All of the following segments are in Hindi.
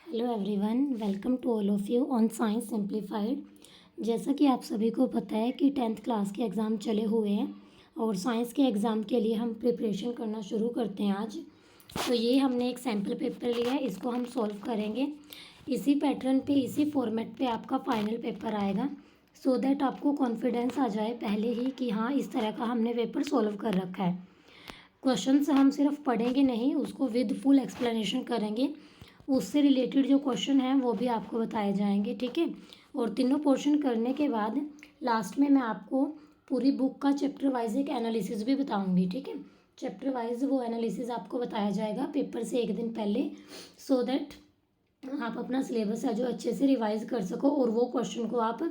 Hello everyone, welcome to all of you on science simplified. जैसा कि आप सभी को पता है कि 10th क्लास के एग्ज़ाम चले हुए हैं और साइंस के एग्ज़ाम के लिए हम प्रिपरेशन करना शुरू करते हैं आज। तो ये हमने एक सैम्पल पेपर लिया है, इसको हम सॉल्व करेंगे। इसी पैटर्न पे, इसी फॉर्मेट पे आपका फाइनल पेपर आएगा, सो दैट आपको कॉन्फिडेंस आ जाए पहले ही कि हाँ, इस तरह का हमने पेपर सॉल्व कर रखा है। क्वेश्चंस हम सिर्फ पढ़ेंगे नहीं, उसको विद फुल एक्सप्लेनेशन करेंगे। उससे रिलेटेड जो क्वेश्चन हैं वो भी आपको बताए जाएंगे, ठीक है। और तीनों पोर्शन करने के बाद लास्ट में मैं आपको पूरी बुक का चैप्टर वाइज एक एनालिसिस भी बताऊंगी, ठीक है। चैप्टर वाइज वो एनालिसिस आपको बताया जाएगा पेपर से एक दिन पहले, सो दैट आप अपना सिलेबस है जो अच्छे से रिवाइज कर सको और वो क्वेश्चन को आप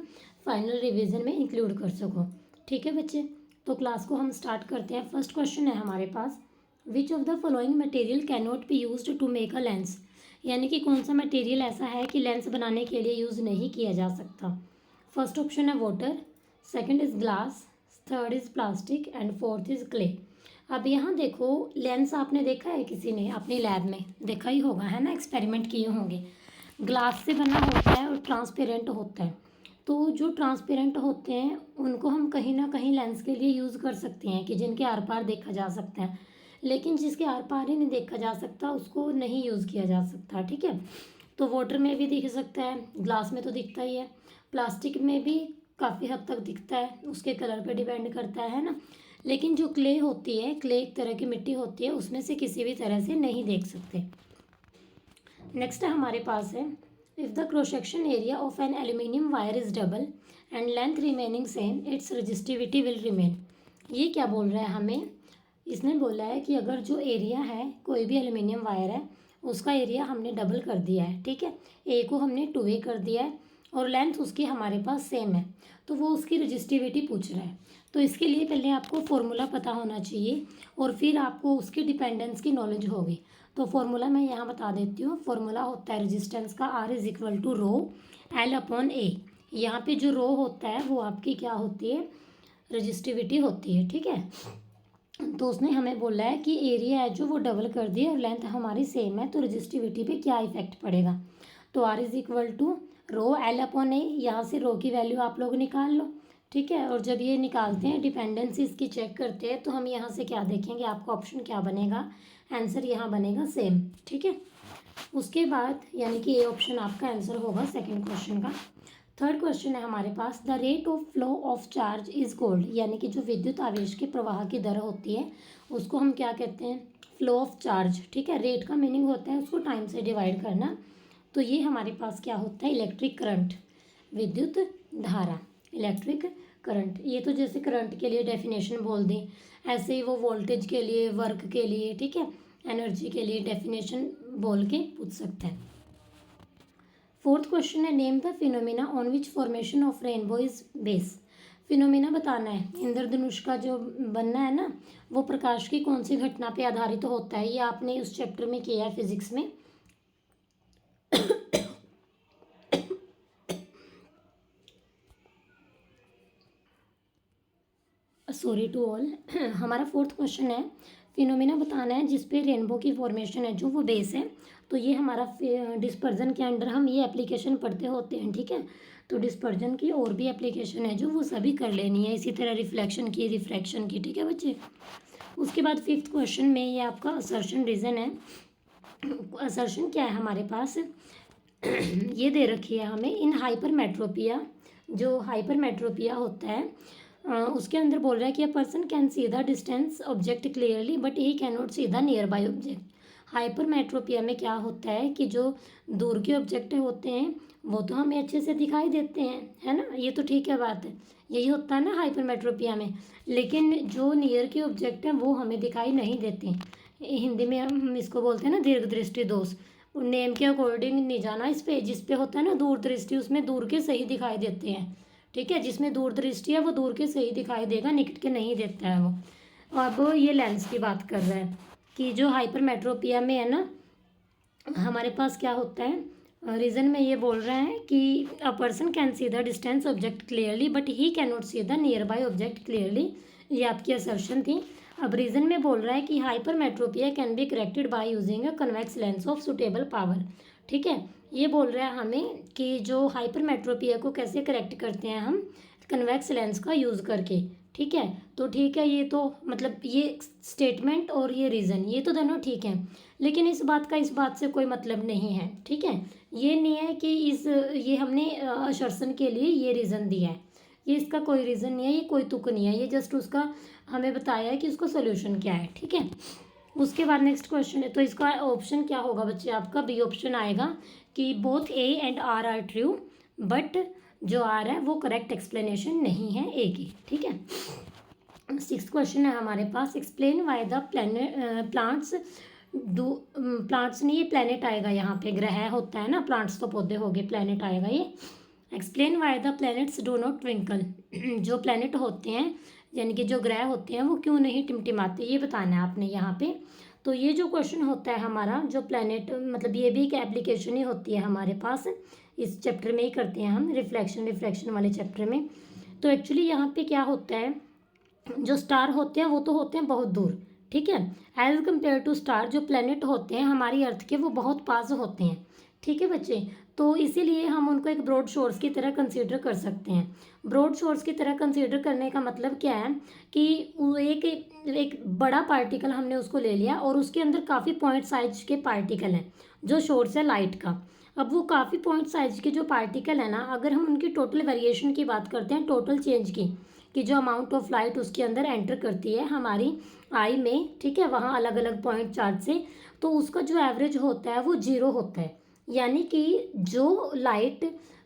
फाइनल रिवीजन में इंक्लूड कर सको, ठीक है बच्चे। तो क्लास को हम स्टार्ट करते हैं। फर्स्ट क्वेश्चन है हमारे पास, which of the following material can not be used to make a lens. यानी कि कौन सा मटेरियल ऐसा है कि लेंस बनाने के लिए यूज़ नहीं किया जा सकता। फर्स्ट ऑप्शन है water, second is glass, third is plastic and fourth is clay. अब यहाँ देखो, लेंस आपने देखा है किसी ने अपनी लैब में देखा ही होगा, है ना, एक्सपेरिमेंट किए होंगे। ग्लास से बना होता है और ट्रांसपेरेंट होता है। तो जो ट्रांसपेरेंट होते हैं उनको हम कहीं ना कहीं लेंस के लिए यूज़ कर सकते हैं कि जिनके आर पार देखा जा सकता है, लेकिन जिसके आर पार ही नहीं देखा जा सकता उसको नहीं यूज़ किया जा सकता, ठीक है। तो वाटर में भी दिख सकता है, ग्लास में तो दिखता ही है, प्लास्टिक में भी काफ़ी हद तक दिखता है, उसके कलर पे डिपेंड करता है ना। लेकिन जो क्ले होती है, क्ले एक तरह की मिट्टी होती है, उसमें से किसी भी तरह से नहीं देख सकते। नेक्स्ट हमारे पास है, if the cross section area of an aluminium wire is double and length remaining same, its resistivity will remain. ये क्या बोल रहा है हमें, इसने बोला है कि अगर जो एरिया है, कोई भी एल्यूमिनियम वायर है, उसका एरिया हमने डबल कर दिया है, ठीक है, ए को हमने 2a कर दिया है और लेंथ उसकी हमारे पास सेम है, तो वो उसकी रजिस्टिविटी पूछ रहा है। तो इसके लिए पहले आपको फॉर्मूला पता होना चाहिए और फिर आपको उसकी डिपेंडेंस की नॉलेज होगी। तो फॉर्मूला मैं यहाँ बता देती हूँ। फॉर्मूला होता है रेजिस्टेंस का, R is equal to rho L upon A. यहाँ पे जो रो होता है वो आपकी क्या होती है, रजिस्टिविटी होती है, ठीक है। तो उसने हमें बोला है कि एरिया है जो वो डबल कर दिया और लेंथ हमारी सेम है, तो रजिस्टिविटी पे क्या इफेक्ट पड़ेगा। तो R is equal to rho L upon A, यहाँ से रो की वैल्यू आप लोग निकाल लो, ठीक है। और जब ये निकालते हैं, डिपेंडेंसी इसकी चेक करते हैं, तो हम यहाँ से क्या देखेंगे, आपका ऑप्शन क्या बनेगा, आंसर यहाँ बनेगा सेम, ठीक है। उसके बाद यानी कि ए ऑप्शन आपका आंसर होगा सेकंड क्वेश्चन का। थर्ड क्वेश्चन है हमारे पास, the rate of flow of charge is called. यानी कि जो विद्युत आवेश के प्रवाह की दर होती है उसको हम क्या कहते हैं, फ्लो ऑफ चार्ज, ठीक है। रेट का मीनिंग होता है उसको टाइम से डिवाइड करना। तो ये हमारे पास क्या होता है, इलेक्ट्रिक करंट, विद्युत धारा, इलेक्ट्रिक करंट। ये तो जैसे करंट के लिए डेफिनेशन बोल दी, ऐसे ही वो वोल्टेज के लिए, वर्क के लिए, ठीक है, एनर्जी के लिए डेफिनेशन बोल के पूछ सकते हैं। फोर्थ क्वेश्चन है, name the phenomena on which formation of rainbow is base. Phenomena बताना है, इंद्रधनुष का जो बनना है ना, वो प्रकाश की कौन सी घटना पे आधारित होता है। ये आपने उस चैप्टर में किया है फिजिक्स में। Sorry to all. हमारा फोर्थ क्वेश्चन है, फिनोमिना बताना है जिसपे रेनबो की फॉर्मेशन है जो वो बेस है। तो ये हमारा डिस्पर्जन के अंडर हम ये एप्लीकेशन पढ़ते होते हैं, ठीक है। तो डिस्पर्जन की और भी एप्लीकेशन है जो वो सभी कर लेनी है, इसी तरह रिफ्लेक्शन की, रिफ्रैक्शन की, ठीक है बच्चे। उसके बाद फिफ्थ क्वेश्चन में ये आपका असर्शन रीजन है। असर्शन क्या है हमारे पास, ये दे रखी है हमें, इन हाइपरमेट्रोपिया, जो हाइपरमेट्रोपिया होता है उसके अंदर बोल रहा है कि a person can see the distance object clearly but he can not see the near by object. Hypermetropia में क्या होता है कि जो दूर के ऑब्जेक्ट होते हैं वो तो हमें अच्छे से दिखाई देते हैं, है ना, ये तो ठीक है बात है, यही होता है ना हाइपरमेट्रोपिया में। लेकिन जो नियर के ऑब्जेक्ट हैं वो हमें दिखाई नहीं देते। हिंदी में हम इसको बोलते हैं ना दीर्घ दृष्टि दोष। नेम के अकॉर्डिंग नहीं जाना इस पे, जिस पे होता है ना दूर दृष्टि, उसमें दूर के सही दिखाई देते हैं, ठीक है। जिसमें दूर दृष्टि है वो दूर के सही दिखाई देगा, निकट के नहीं देता है वो। अब ये लेंस की बात कर रहा है कि जो हाइपरमेट्रोपिया में है ना, हमारे पास क्या होता है, रीजन में ये बोल रहे हैं कि a person can see the distance object clearly but he can not see the near by object clearly. ये आपकी असर्शन थी। अब रीजन में बोल रहा है कि hypermetropia can be corrected by using a convex lens of suitable power. ठीक है, ये बोल रहा है हमें कि जो हाइपरमेट्रोपिया को कैसे करेक्ट करते हैं हम, कन्वेक्स लेंस का यूज़ करके। ठीक है, तो ठीक है, ये तो मतलब ये स्टेटमेंट और ये रीज़न ये तो दोनों ठीक है, लेकिन इस बात से कोई मतलब नहीं है। ठीक है, ये नहीं है कि ये हमने असर्शन के लिए ये रीज़न दिया है, ये इसका कोई रीज़न नहीं है, ये कोई तुक नहीं है, ये जस्ट उसका हमें बताया है कि उसका सोल्यूशन क्या है। ठीक है, उसके बाद नेक्स्ट क्वेश्चन है, तो इसका ऑप्शन क्या होगा बच्चे, आपका बी ऑप्शन आएगा कि both A and R true, but जो आर है वो करेक्ट एक्सप्लेनेशन नहीं है ए की। ठीक है, 6th क्वेश्चन है हमारे पास, explain why the plants do, plants नहीं, ये प्लेनेट आएगा यहाँ पे, ग्रह होता है ना, प्लांट्स तो पौधे हो गए, प्लेनेट आएगा ये। Explain why the planets do not twinkle, जो प्लैनेट होते हैं यानी कि जो ग्रह होते हैं वो क्यों नहीं टिमटिमाते, ये बताना है आपने यहाँ पे। तो ये जो क्वेश्चन होता है हमारा, जो प्लैनेट मतलब ये भी एक एप्लीकेशन ही होती है हमारे पास, इस चैप्टर में ही करते हैं हम, रिफ्लेक्शन वाले चैप्टर में। तो एक्चुअली यहाँ पे क्या होता है, जो स्टार होते हैं वो तो होते हैं बहुत दूर। ठीक है, एज कम्पेयर टू स्टार, जो प्लैनेट होते हैं हमारी अर्थ के वो बहुत पास होते हैं। ठीक है बच्चे, तो इसीलिए हम उनको एक ब्रॉड सोर्स की तरह कंसीडर कर सकते हैं। ब्रॉड सोर्स की तरह कंसीडर करने का मतलब क्या है कि एक बड़ा पार्टिकल हमने उसको ले लिया और उसके अंदर काफ़ी पॉइंट साइज के पार्टिकल हैं, जो सोर्स है लाइट का। अब वो काफ़ी पॉइंट साइज के जो पार्टिकल है ना, अगर हम उनकी टोटल वेरिएशन की बात करते हैं, टोटल चेंज की, कि जो अमाउंट ऑफ लाइट उसके अंदर एंटर करती है हमारी आई में, ठीक है, वहाँ अलग अलग पॉइंट चार्ज से, तो उसका जो एवरेज होता है वो 0 होता है। यानी कि जो लाइट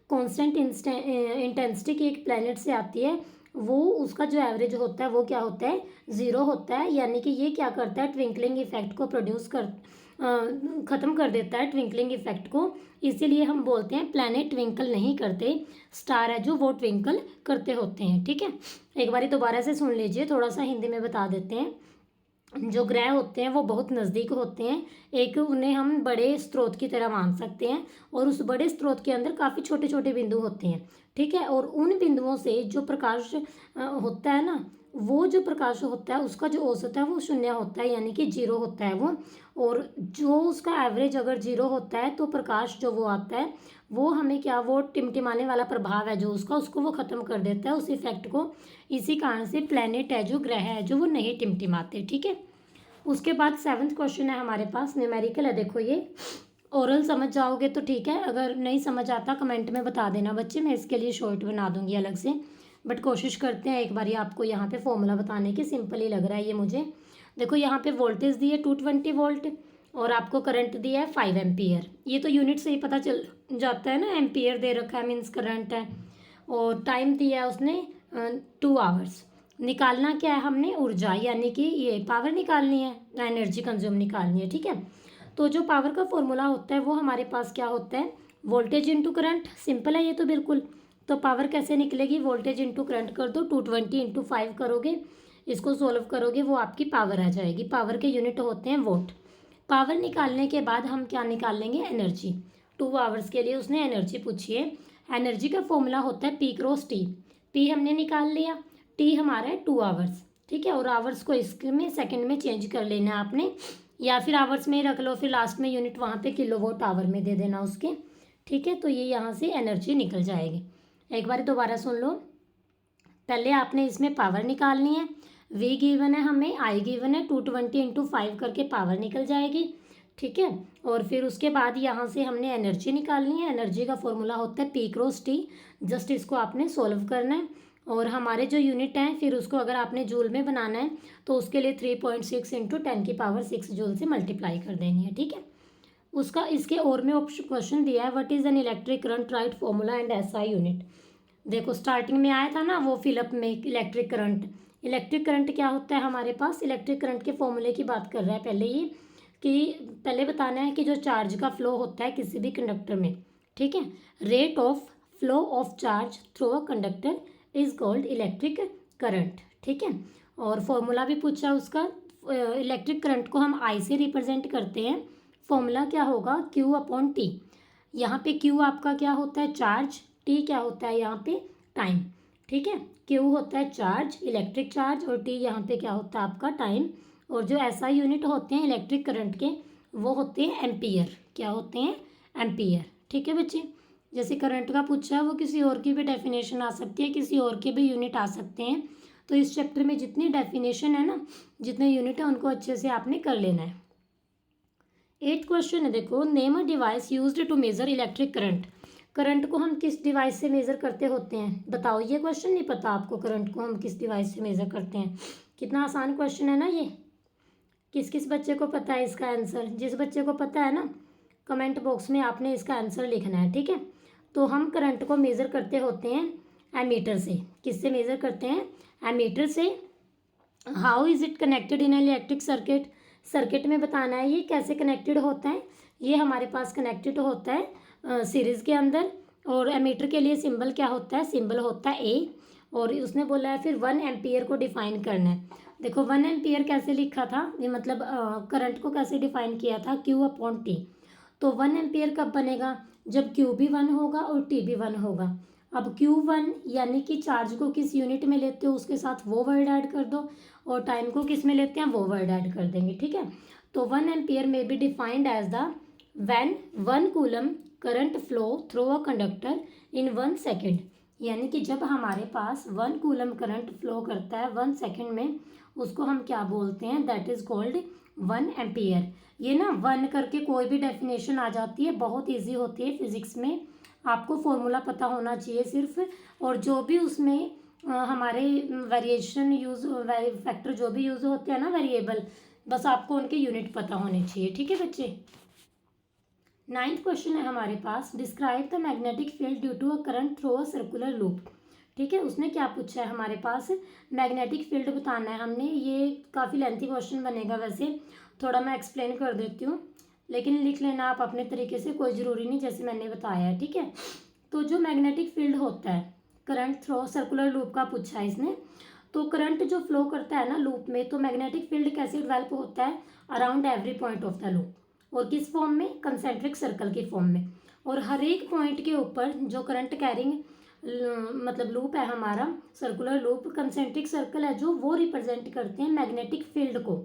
कांस्टेंट इंटेंसिटी की एक प्लैनेट से आती है, वो उसका जो एवरेज होता है वो क्या होता है, 0 होता है। यानी कि ये क्या करता है, ट्विंकलिंग इफेक्ट को ख़त्म कर देता है, ट्विंकलिंग इफेक्ट को। इसीलिए हम बोलते हैं प्लैनेट ट्विंकल नहीं करते, स्टार है जो वो ट्विंकल करते होते हैं। ठीक है, एक बारी दोबारा से सुन लीजिए, थोड़ा सा हिंदी में बता देते हैं। जो ग्रह होते हैं वो बहुत नज़दीक होते हैं, एक उन्हें हम बड़े स्रोत की तरह मान सकते हैं, और उस बड़े स्रोत के अंदर काफ़ी छोटे छोटे बिंदु होते हैं। ठीक है, और उन बिंदुओं से जो प्रकाश होता है ना, वो जो प्रकाश होता है उसका जो औसत है वो 0 होता है, यानी कि 0 होता है वो। और जो उसका एवरेज अगर 0 होता है तो प्रकाश जो वो आता है वो हमें क्या, वो टिमटिमाने वाला प्रभाव है जो उसको वो ख़त्म कर देता है, उस इफेक्ट को। इसी कारण से प्लैनेट है जो, ग्रह है जो, वो नहीं टिमटिमाते। ठीक है, उसके बाद 7th क्वेश्चन है हमारे पास, न्यूमेरिकल है। देखो ये ओरल समझ जाओगे तो ठीक है, अगर नहीं समझ आता कमेंट में बता देना बच्चे, मैं इसके लिए शॉर्ट बना दूंगी अलग से, बट कोशिश करते हैं एक बारी आपको यहाँ पे फॉर्मूला बताने की, सिंपल ही लग रहा है ये मुझे। देखो यहाँ पे वोल्टेज दी है 220 वोल्ट, और आपको करंट दिया है 5 एम्पियर। ये तो यूनिट से ही पता चल जाता है ना, एम्पियर दे रखा है मीन्स करंट है, और टाइम दिया है उसने 2 आवर्स। निकालना क्या है हमने, ऊर्जा, यानी कि ये पावर निकालनी है, एनर्जी कंज्यूम निकालनी है। ठीक है, तो जो पावर का फॉर्मूला होता है वो हमारे पास क्या होता है, वोल्टेज इंटू करंट। सिंपल है ये तो बिल्कुल। तो पावर कैसे निकलेगी, वोल्टेज इंटू करंट कर दो, 220 इंटू 5 करोगे, इसको सोल्व करोगे, वो आपकी पावर आ जाएगी। पावर के यूनिट होते हैं वोट। पावर निकालने के बाद हम क्या निकाल लेंगे, एनर्जी। 2 आवर्स के लिए उसने एनर्जी पूछी है। एनर्जी का फॉर्मूला होता है पी क्रॉस टी। पी हमने निकाल लिया, टी हमारा है 2 आवर्स। ठीक है, और आवर्स को इसमें सेकंड में चेंज कर लेना है आपने, या फिर आवर्स में ही रख लो, फिर लास्ट में यूनिट वहाँ पे किलोवाट आवर में दे देना उसके। ठीक है, तो ये यहाँ से एनर्जी निकल जाएगी। एक बार दोबारा सुन लो, पहले आपने इसमें पावर निकालनी है, वी गिवन है हमें, आई गिवन है, 220 इंटू 5 करके पावर निकल जाएगी। ठीक है, और फिर उसके बाद यहाँ से हमने एनर्जी निकालनी है। एनर्जी का फॉर्मूला होता है पी क्रॉस टी, जस्ट इसको आपने सोल्व करना है। और हमारे जो यूनिट हैं फिर उसको अगर आपने जूल में बनाना है तो उसके लिए 3.6 इंटू 10⁻6 जूल से मल्टीप्लाई कर देनी है। ठीक है, उसका इसके और में ऑप्शन क्वेश्चन दिया है, what is an electric current, right formula and SI unit. देखो स्टार्टिंग में आया था ना वो फिलअप में इलेक्ट्रिक करंट। इलेक्ट्रिक करंट क्या होता है हमारे पास, इलेक्ट्रिक करंट के फॉर्मूले की बात कर रहा है पहले ही, कि पहले बताना है कि जो चार्ज का फ्लो होता है किसी भी कंडक्टर में, ठीक है, rate of flow of charge through a conductor is called electric current. ठीक है, और फॉर्मूला भी पूछा है उसका। इलेक्ट्रिक करंट को हम आई से रिप्रेजेंट करते हैं, फॉर्मूला क्या होगा, Q अपॉन टी। यहाँ पे Q आपका क्या होता है, चार्ज, टी क्या होता है यहाँ पे, टाइम। ठीक है। क्यू होता है चार्ज, इलेक्ट्रिक चार्ज, और टी यहाँ पे क्या होता है आपका टाइम। और जो एसआई यूनिट होते हैं इलेक्ट्रिक करंट के वो होते हैं एम्पियर। क्या होते हैं? एम्पियर। ठीक है बच्चे। जैसे करंट का पूछा है वो किसी और की भी डेफिनेशन आ सकती है, किसी और के भी यूनिट आ सकते हैं। तो इस चैप्टर में जितनी डेफिनेशन है ना, जितने यूनिट है उनको अच्छे से आपने कर लेना है। 8th क्वेश्चन है, देखो name a device used to measure electric current. Current को हम किस डिवाइस से मेजर करते होते हैं बताओ। ये क्वेश्चन नहीं पता आपको, करंट को हम किस डिवाइस से मेजर करते हैं? कितना आसान क्वेश्चन है ना ये। किस किस बच्चे को पता है इसका आंसर? जिस बच्चे को पता है ना, कमेंट बॉक्स में आपने इसका आंसर लिखना है। ठीक है। तो हम करंट को मेज़र करते होते हैं एमीटर से। किससे मेज़र करते हैं? एमीटर से। How is it connected in electric circuit? Circuit में बताना है ये कैसे कनेक्टेड होता है। ये हमारे पास कनेक्टेड होता है सीरीज़ के अंदर। और एमीटर के लिए सिंबल क्या होता है? सिंबल होता है ए। और उसने बोला है फिर 1 एम्पियर को डिफाइन करना है। देखो 1 एम्पियर कैसे लिखा था, ये मतलब करंट को कैसे डिफाइन किया था? Q upon T. तो 1 एम्पियर कब बनेगा? जब Q भी 1 होगा और T भी 1 होगा। अब Q1 यानी कि चार्ज को किस यूनिट में लेते हो उसके साथ वो वर्ड ऐड कर दो, और टाइम को किस में लेते हैं वो वर्ड ऐड कर देंगे। ठीक है। तो 1 एम्पियर में be defined as the when 1 coulomb current flow through a conductor in 1 second. यानी कि जब हमारे पास 1 कूलम करंट फ्लो करता है 1 सेकेंड में, उसको हम क्या बोलते हैं? That is called 1 ampere. ये ना 1 करके कोई भी डेफिनेशन आ जाती है, बहुत इजी होती है फिजिक्स में। आपको फॉर्मूला पता होना चाहिए सिर्फ, और जो भी उसमें हमारे वेरिएशन यूज फैक्टर जो भी यूज होते हैं ना वेरिएबल, बस आपको उनके यूनिट पता होने चाहिए। ठीक है बच्चे। 9th क्वेश्चन है हमारे पास, describe the magnetic field due to a current through a circular loop. ठीक है। उसने क्या पूछा है हमारे पास? मैग्नेटिक फील्ड बताना है हमने। ये काफ़ी लेंथी क्वेश्चन बनेगा वैसे, थोड़ा मैं एक्सप्लेन कर देती हूँ, लेकिन लिख लेना आप अपने तरीके से, कोई ज़रूरी नहीं जैसे मैंने बताया है। ठीक है। तो जो मैग्नेटिक फील्ड होता है करंट थ्रू सर्कुलर लूप का पूछा है इसने। तो करंट जो फ्लो करता है ना लूप में, तो मैग्नेटिक फील्ड कैसे डेवलप होता है? Around every point of the loop. और किस फॉर्म में? कंसेंट्रिक सर्कल की फॉर्म में। और हर एक पॉइंट के ऊपर जो करंट कैरिंग मतलब लूप है हमारा, सर्कुलर लूप, कंसेंट्रिक सर्कल है जो, वो रिप्रेजेंट करते हैं मैग्नेटिक फील्ड को।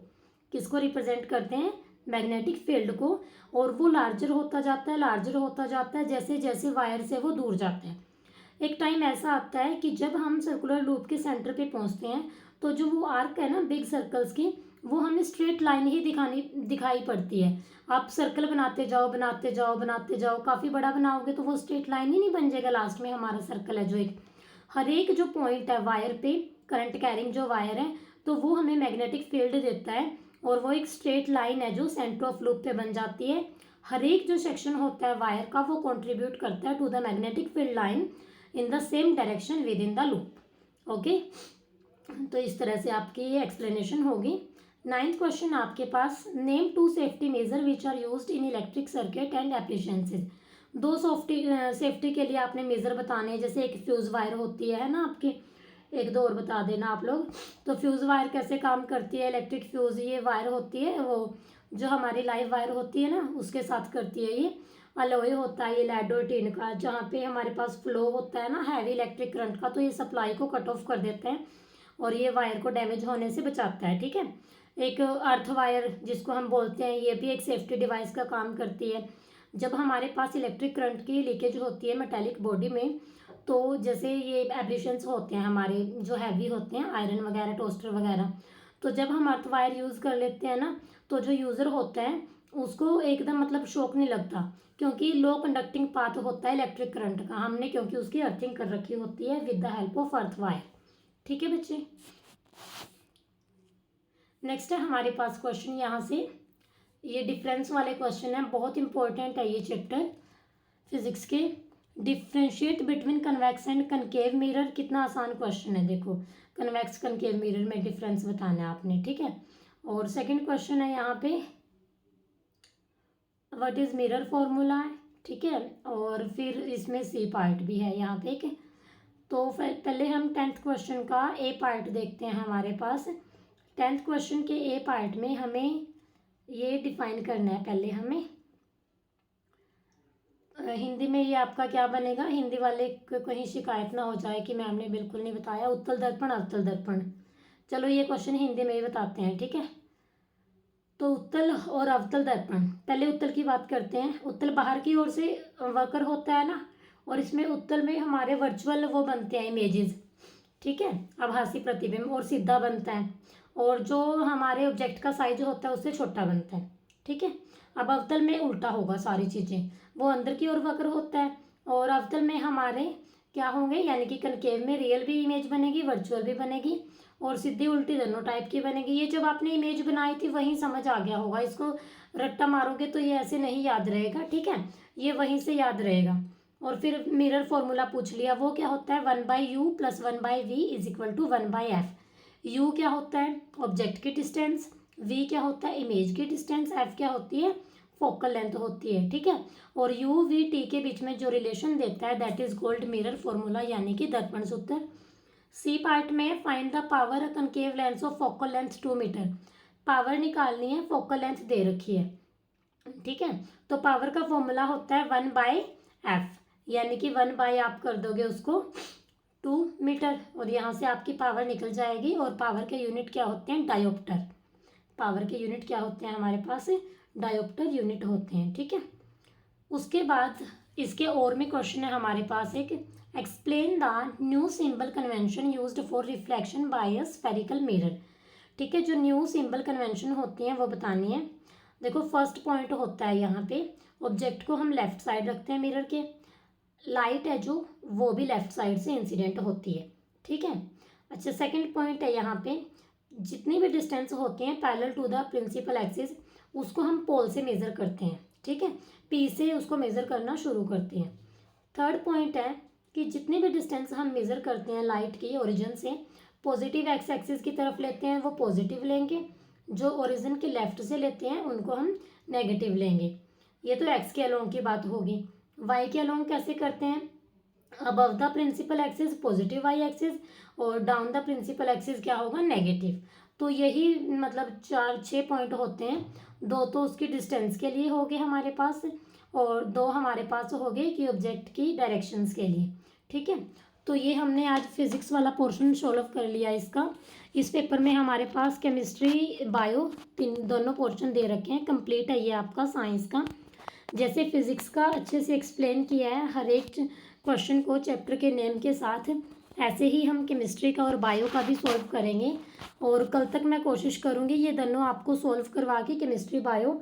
किसको रिप्रेजेंट करते हैं? मैग्नेटिक फील्ड को। और वो लार्जर होता जाता है, लार्जर होता जाता है जैसे जैसे वायर से वो दूर जाता है। एक टाइम ऐसा आता है कि जब हम सर्कुलर लूप के सेंटर पे पहुंचते हैं, तो जो वो आर्क है ना बिग सर्कल्स की, वो हमें स्ट्रेट लाइन ही दिखाई पड़ती है। आप सर्कल बनाते जाओ बनाते जाओ बनाते जाओ, काफ़ी बड़ा बनाओगे तो वो स्ट्रेट लाइन ही नहीं बन जाएगा। लास्ट में हमारा सर्कल है जो एक, हर एक जो पॉइंट है वायर पे, करंट कैरिंग जो वायर है, तो वो हमें मैग्नेटिक फील्ड देता है। और वो एक स्ट्रेट लाइन है जो सेंटर ऑफ लूप पे बन जाती है। हर एक जो सेक्शन होता है वायर का, वो कंट्रीब्यूट करता है to the magnetic field line in the same direction with in the loop. Okay. तो इस तरह से आपकी ये एक्सप्लेनेशन होगी। 9th क्वेश्चन आपके पास, name 2 safety measure which are used in electric circuit and applications. 2 safety के लिए आपने मेजर बताने हैं। जैसे एक फ्यूज वायर होती है ना आपकी, एक दो और बता देना आप लोग। तो फ्यूज वायर कैसे काम करती है? इलेक्ट्रिक फ्यूज ये वायर होती है, वो जो हमारी लाइव वायर होती है ना उसके साथ करती है ये। अलॉय होता है ये लेड और टिन का, जहाँ पे हमारे पास फ्लो होता है ना हैवी इलेक्ट्रिक करंट का, तो ये सप्लाई को कट ऑफ कर देते हैं और ये वायर को डैमेज होने से बचाता है। ठीक है। एक अर्थ वायर जिसको हम बोलते हैं, ये भी एक सेफ्टी डिवाइस का काम करती है। जब हमारे पास इलेक्ट्रिक करंट की लीकेज होती है मेटालिक बॉडी में, तो जैसे ये एब्रेशंस होते हैं हमारे जो हैवी होते हैं, आयरन वगैरह, टोस्टर वगैरह, तो जब हम अर्थ वायर यूज़ कर लेते हैं ना, तो जो यूज़र होता है उसको एकदम मतलब शॉक नहीं लगता, क्योंकि लो कंडक्टिंग पाथ होता है इलेक्ट्रिक करंट का, हमने क्योंकि उसकी अर्थिंग कर रखी होती है with the help of earth wire. ठीक है बच्चे। नेक्स्ट है हमारे पास क्वेश्चन यहाँ से, ये डिफरेंस वाले क्वेश्चन है, बहुत इंपॉर्टेंट है ये चैप्टर फिजिक्स के। Differentiate between convex and concave mirror. कितना आसान क्वेश्चन है, देखो कन्वेक्स कनकेव मिरर में डिफरेंस बताना है आपने। ठीक है। और सेकंड क्वेश्चन है यहाँ पे, व्हाट इज मिरर फॉर्मूला है। ठीक है। और फिर इसमें सी पार्ट भी है यहाँ पे। तो पहले हम 10th क्वेश्चन का ए पार्ट देखते हैं हमारे पास। 10th क्वेश्चन के ए पार्ट में हमें ये डिफाइन करना है, पहले हमें हिंदी में ये आपका क्या बनेगा, हिंदी वाले को कहीं शिकायत ना हो जाए कि मैम ने बिल्कुल नहीं बताया, उत्तल दर्पण अवतल दर्पण। चलो ये क्वेश्चन हिंदी में ही बताते हैं, ठीक है। तो उत्तल और अवतल दर्पण, पहले उत्तल की बात करते हैं। उत्तल बाहर की ओर से वक्र होता है ना, और इसमें उत्तल में हमारे वर्चुअल वो बनते हैं इमेजेस, ठीक है, आभासी प्रतिबिंब, और सीधा बनता है, और जो हमारे ऑब्जेक्ट का साइज होता है उससे छोटा बनता है, ठीक है। अब अवतल में उल्टा होगा, सारी चीज़ें, वो अंदर की ओर वक्र होता है, और अवतल में हमारे क्या होंगे, यानी कि कनकेव में रियल भी इमेज बनेगी, वर्चुअल भी बनेगी, और सीधी उल्टी दोनों टाइप की बनेगी। ये जब आपने इमेज बनाई थी वहीं समझ आ गया होगा, इसको रट्टा मारोगे तो ये ऐसे नहीं याद रहेगा, ठीक है, ये वहीं से याद रहेगा। और फिर मिरर फॉर्मूला पूछ लिया, वो क्या होता है, 1/u + 1/v = 1/f। u क्या होता है, ऑब्जेक्ट की डिस्टेंस, v क्या होता है, इमेज की डिस्टेंस, f क्या होती है, फोकल लेंथ होती है, ठीक है। और u v t के बीच में जो रिलेशन देता है that is called mirror formula, यानी कि दर्पण सूत्र। सी पार्ट में find the power concave lens of focal length 2 metre, power निकालनी है, फोकल लेंथ दे रखी है, ठीक है। तो पावर का फॉर्मूला होता है 1/f, यानी कि 1 आप कर दोगे उसको 2 मीटर, और यहाँ से आपकी पावर निकल जाएगी। और पावर के यूनिट क्या होते हैं, डायोप्टर, पावर के यूनिट क्या होते हैं हमारे पास, डायोप्टर यूनिट होते हैं, ठीक है। उसके बाद इसके और में क्वेश्चन है हमारे पास एक, explain the new symbol convention used for reflection by a spherical mirror, ठीक है। जो न्यू सिंबल कन्वेंशन होती हैं वो बतानी है। देखो फर्स्ट पॉइंट होता है यहाँ पे, ऑब्जेक्ट को हम लेफ्ट साइड रखते हैं मिरर के, लाइट है जो वो भी लेफ्ट साइड से इंसिडेंट होती है, ठीक है। अच्छा सेकंड पॉइंट है यहाँ पे, जितनी भी डिस्टेंस होती हैं parallel to the principal axis उसको हम पोल से मेज़र करते हैं, ठीक है, पी से उसको मेज़र करना शुरू करते हैं। थर्ड पॉइंट है कि जितनी भी डिस्टेंस हम मेज़र करते हैं लाइट की ओरिजिन से, पॉजिटिव एक्स एक्सिस की तरफ लेते हैं वो पॉजिटिव लेंगे, जो ओरिजिन के लेफ्ट से लेते हैं उनको हम नेगेटिव लेंगे। ये तो एक्स के अलोंग की बात होगी। वाई के अलोंग कैसे करते हैं, above the principal axis positive Y axis, और डाउन द प्रिंसिपल एक्सिस क्या होगा, नेगेटिव। तो यही मतलब 4-6 पॉइंट होते हैं, 2 तो उसकी डिस्टेंस के लिए हो गए हमारे पास, और 2 हमारे पास हो गए कि ऑब्जेक्ट की डायरेक्शंस के लिए, ठीक है। तो ये हमने आज फिजिक्स वाला पोर्शन सॉल्व कर लिया इसका। इस पेपर में हमारे पास केमिस्ट्री बायो दोनों पोर्शन दे रखे हैं, कंप्लीट है ये आपका साइंस का। जैसे फिजिक्स का अच्छे से एक्सप्लेन किया है हर एक क्वेश्चन को चैप्टर के नेम के साथ, ऐसे ही हम केमिस्ट्री का और बायो का भी सॉल्व करेंगे। और कल तक मैं कोशिश करूँगी ये दोनों आपको सॉल्व करवा के, केमिस्ट्री बायो,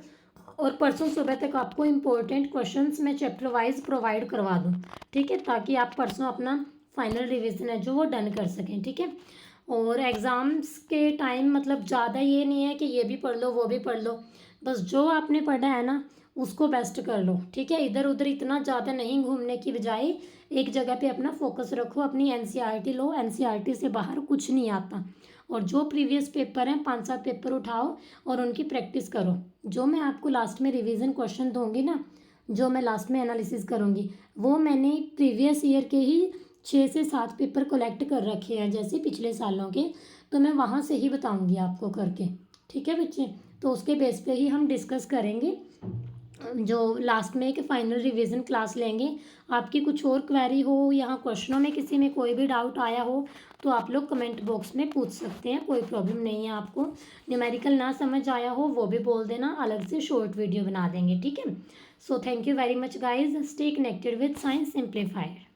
और परसों सुबह तक आपको इम्पोर्टेंट क्वेश्चंस मैं चैप्टर वाइज प्रोवाइड करवा दूँ, ठीक है, ताकि आप परसों अपना फाइनल रिवीजन है जो वो डन कर सकें, ठीक है। और एग्ज़ाम्स के टाइम मतलब ज़्यादा ये नहीं है कि ये भी पढ़ लो वो भी पढ़ लो, बस जो आपने पढ़ा है ना उसको बेस्ट कर लो, ठीक है। इधर उधर इतना ज़्यादा नहीं घूमने की बजाय एक जगह पे अपना फोकस रखो, अपनी एनसीईआरटी लो, एनसीईआरटी से बाहर कुछ नहीं आता। और जो प्रीवियस पेपर हैं 5-7 पेपर उठाओ और उनकी प्रैक्टिस करो। जो मैं आपको लास्ट में रिवीजन क्वेश्चन दूंगी ना, जो मैं लास्ट में एनालिसिस करूंगी, वो मैंने प्रीवियस ईयर के ही 6 से 7 पेपर कलेक्ट कर रखे हैं जैसे पिछले सालों के, तो मैं वहाँ से ही बताऊँगी आपको करके, ठीक है बच्चे। तो उसके बेस पे ही हम डिस्कस करेंगे, जो लास्ट में एक फाइनल रिवीजन क्लास लेंगे। आपकी कुछ और क्वेरी हो, यहाँ क्वेश्चनों में किसी में कोई भी डाउट आया हो तो आप लोग कमेंट बॉक्स में पूछ सकते हैं, कोई प्रॉब्लम नहीं है। आपको न्यूमेरिकल ना समझ आया हो वो भी बोल देना, अलग से शॉर्ट वीडियो बना देंगे, ठीक है। So thank you very much guys, stay connected with science simplified.